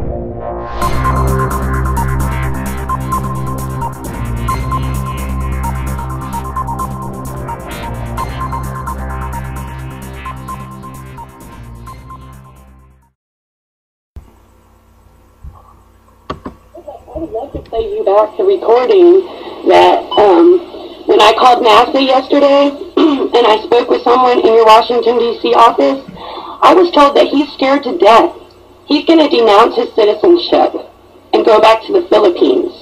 I would love to play you back the recording that when I called NASA yesterday and I spoke with someone in your Washington, D.C. office, I was told that he's scared to death. He's going to denounce his citizenship and go back to the Philippines.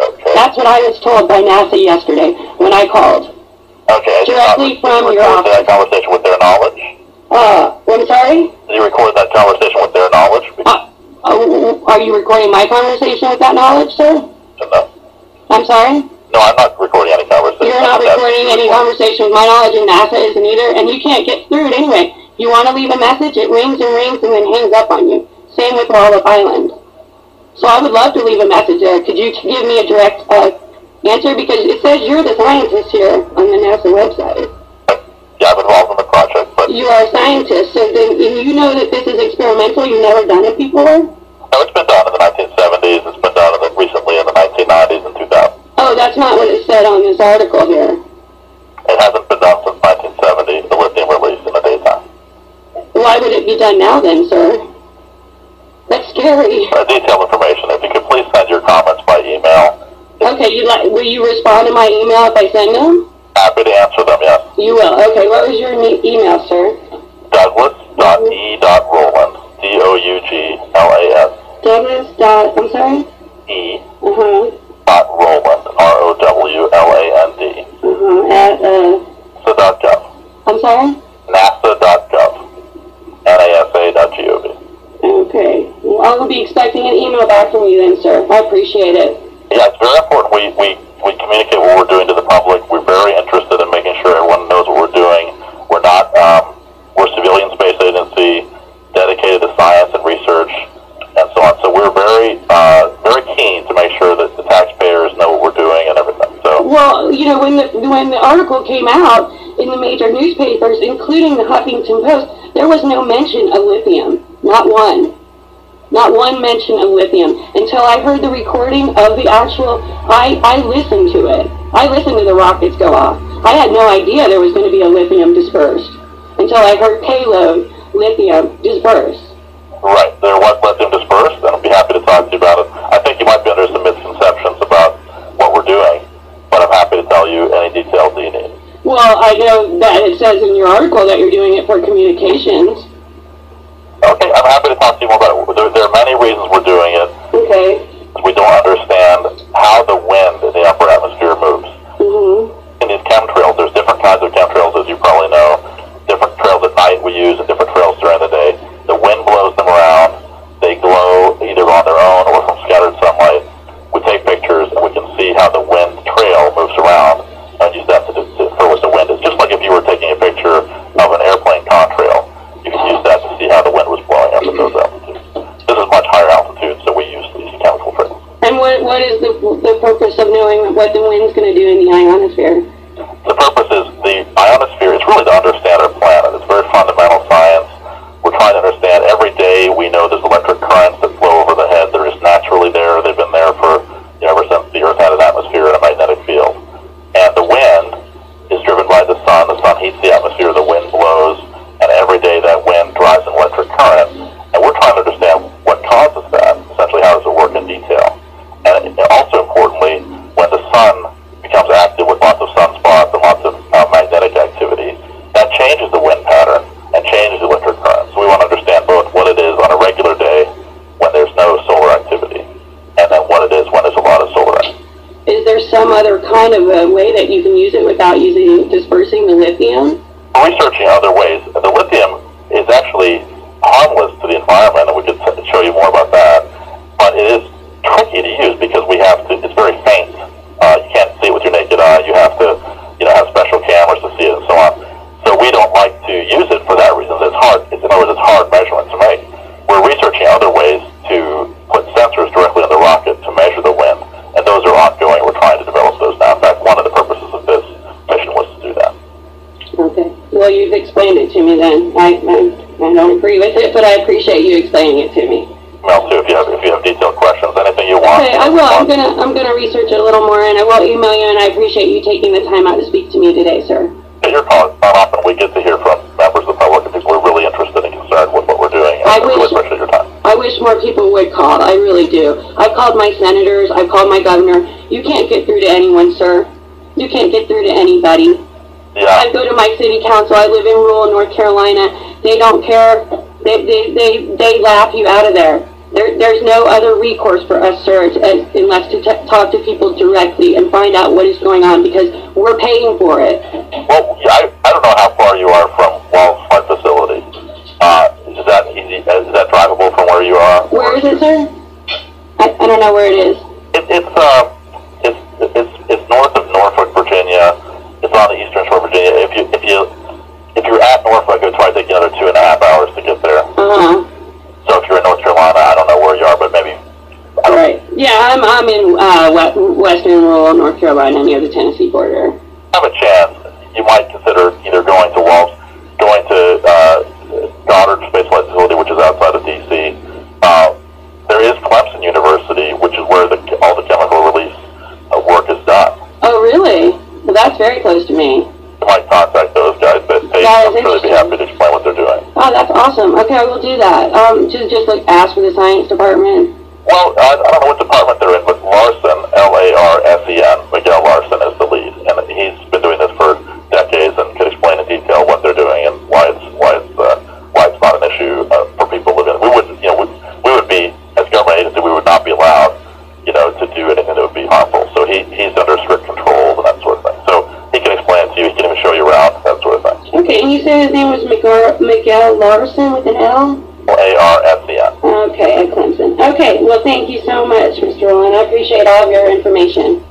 Okay. That's what I was told by NASA yesterday when I called. Okay. Directly from your office. Did you record that conversation with their knowledge? I'm sorry? Did you record that conversation with their knowledge? Are you recording my conversation with that knowledge, sir? No. I'm sorry? No, I'm not recording any conversation. You're not recording any conversation with my knowledge, and NASA isn't either, and you can't get through it anyway. You want to leave a message, it rings and rings and then hangs up on you. Same with Wallow Island. So I would love to leave a message there. Could you give me a direct answer? Because it says you're the scientist here on the NASA website. Yeah, I'm involved in the project, but... You are a scientist, so then you know that this is experimental, you've never done it before? No, it's been done in the 1970s, it's been done recently in the 1990s and 2000. Oh, that's not what it said on this article here. It hasn't been done since 1970, the lithium release in the daytime. Why would it be done now then, sir? That's scary. Detailed information. If you could please send your comments by email. Okay, will you respond to my email if I send them? Happy to answer them, yes. You will. Okay, what was your email, sir? Douglas.e.Rowland, D-O-U-G-L-A-S. I'm sorry? E. Uh-huh. Rowland, R-O-W-L-A-N-D. At, NASA.gov. I'm sorry? NASA.gov. NASA.gov. Okay. Well, I will be expecting an email back from you then, sir. I appreciate it. Yeah, it's very important we communicate what we're doing to the public. We're very interested in making sure everyone knows what we're doing. We're not, we're a civilian space agency dedicated to science and research and so on. So we're very, very keen to make sure that the taxpayers know what we're doing and everything. So. Well, you know, when the article came out in the major newspapers, including the Huffington Post, there was no mention of lithium. Not one. Not one mention of lithium. Until I heard the recording of the actual, I listened to it. I listened to the rockets go off. I had no idea there was going to be a lithium dispersed. Until I heard payload, lithium dispersed. Right. There was lithium dispersed, and I'll be happy to talk to you about it. I think you might be under some misconceptions about what we're doing, but I'm happy to tell you any details that you need. Well, I know that it says in your article that you're doing it for communications. Okay, I'm happy to talk to you more about it. There are many reasons we're doing it. Okay. We don't understand how the wind in the upper atmosphere moves. In these chemtrails, there's different kinds of chemtrails, as you probably know. Different trails at night we use and different trails during the day. The wind blows them around. They glow either on their own or from scattered sunlight. We take pictures and we can see how the wind trail moves around and use that for what the wind is. Just like if you were taking a picture of an airplane contrail, you can use that to see how the wind was blowing up at those altitudes. This is much higher altitude, so we use these chemical trails. And what is the purpose of knowing what the wind's going to do in the ionosphere? The purpose is the ionosphere is really to understand our planet. It's very fundamental science. We're trying to understand every day. We know there's electric currents that flow over the head. They're just naturally there. They've been there for ever since the Earth had an atmosphere and a magnetic field. And the wind is driven by the sun. The sun heats the atmosphere. The wind blows. And every day that wind drives an electric current. And we're trying to understand what causes that. Essentially, how does it work in detail? And also importantly, when the sun becomes active with lots of sunspots and lots of magnetic activity, that changes the wind pattern and changes the electric current. So we want to understand both what it is on a regular day when there's no solar activity, and then what it is when there's a lot of solar activity. Is there some other kind of a way that you can use it without dispersing the lithium? Researching other ways. The lithium is actually harmless to the environment, and we could show you more about that, but it is tricky to use because we have to, it's very faint. You can't see it with your naked eye. You have to, have special cameras to see it and so on. So we don't like to use it for that reason. It's hard. In other words, it's hard measurement to make. We're researching other ways to put sensors directly on the rocket to measure the wind, and those are ongoing. We're trying to develop those now. In fact, one of the purposes of this mission was to do that. Okay. Well, you've explained it to me then. I don't agree with it, but I appreciate you explaining it to me. email too if you have detailed questions. Anything you want. Okay, I will. I'm gonna research it a little more, and I will email you. And I appreciate you taking the time out to speak to me today, sir. Yeah, you're calling. Not often we get to hear from members of the public and people who are really interested and concerned with what we're doing. And I really appreciate your time. I wish more people would call. I really do. I've called my senators. I've called my governor. You can't get through to anyone, sir. You can't get through to anybody. Yeah. I go to my city council. I live in rural North Carolina. They don't care. They laugh you out of there. There's no other recourse for us, sir, unless to talk to people directly and find out what is going on, because we're paying for it. Well, yeah, I don't know how far you are from Wall's Smart facility. Is that easy? Is that drivable from where you are? Where is it, sir? I don't know where it is. It's north of Norfolk, Virginia. It's on the eastern shore of Virginia. If you're at Norfolk, it would probably take you another 2.5 hours to get there. So if you're in North Carolina, I don't know where you are, but maybe. Right. Yeah, I'm in western rural North Carolina near the Tennessee border. Have a chance. You might consider either going to Goddard Space Flight Facility, which is outside of D.C. There is Clemson University, which is where all the chemical release work is done. Oh, really? Well, that's very close to me. You might contact those guys, but I'm sure they'd be happy to explain what they're doing. Oh, that's awesome. Okay, I will do that. Just like ask for the science department. Well, I don't know what department they're in, but Larson, Larsen, Miguel Larson is the lead, and he's been doing this for decades and could explain in detail what they're doing and why it's not an issue for people living. We wouldn't, we would be, as a government agency, we would not be allowed, to do anything that would be harmful. So he's under strict controls and that sort of thing. So he can explain it to you. He can even show you around, that sort of thing. Okay, and you said his name was Miguel Larsen with an L? Larsen. Okay, at Clemson. Okay, well, thank you so much, Mr. Rowland. I appreciate all of your information.